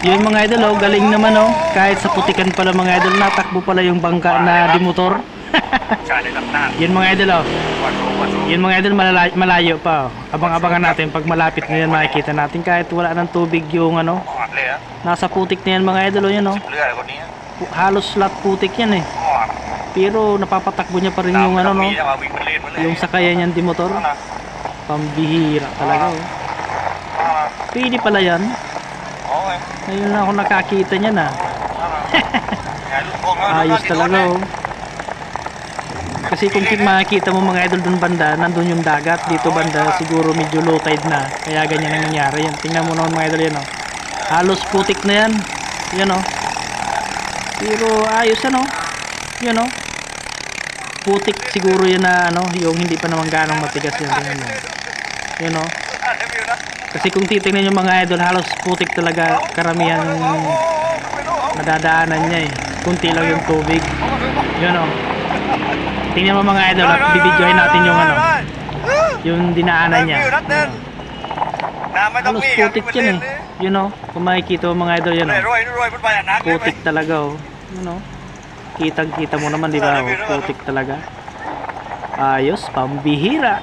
Yun mga idol, oh, galing naman oh. Kahit sa putikan pala mga idol, natakbo pala yung bangka na dimotor. Yun mga idol, oh. Yun mga idol, malayo pa oh. Abang-abangan natin pag malapit na yan, makikita natin kahit wala ng tubig yung ano. Nasa putik na yan mga idol, oh, yan oh. Halos lahat putik yan eh. Pero napapatakbo niya pa rin yung ano no. Yung sakayan niyan di motor. Pambihira talaga oh. Pwede pala yan. Ngayon na ako nakakita niya na. Ayos talaga oh. Kasi kung makikita mo mga idol dun banda, nandun yung dagat. Dito banda siguro medyo low tide na. Kaya ganyan ang nangyari yan. Tingnan mo naman mga idol yan oh. Halos putik na yan. Yan oh. Pero ayos ano. Yan oh. Putik siguro yan na ano, yung hindi pa naman ganong matigas yan. Tingnan mo. Yan oh. Kasi kung titingnan yung mga idol, halos putik talaga karamihan nadadaanan niya eh. Kunti lang yung tubig. Yan oh. Tingnan mo mga idol at bibidyohin natin yung ano, yung dinaanan niya. Halos putik yan eh. Yun oh. Kung makikita mo mga idol yan oh. Putik talaga oh. Yun oh. Kitang-kita mo naman di ba oh. Putik talaga. Ayos, pambihira.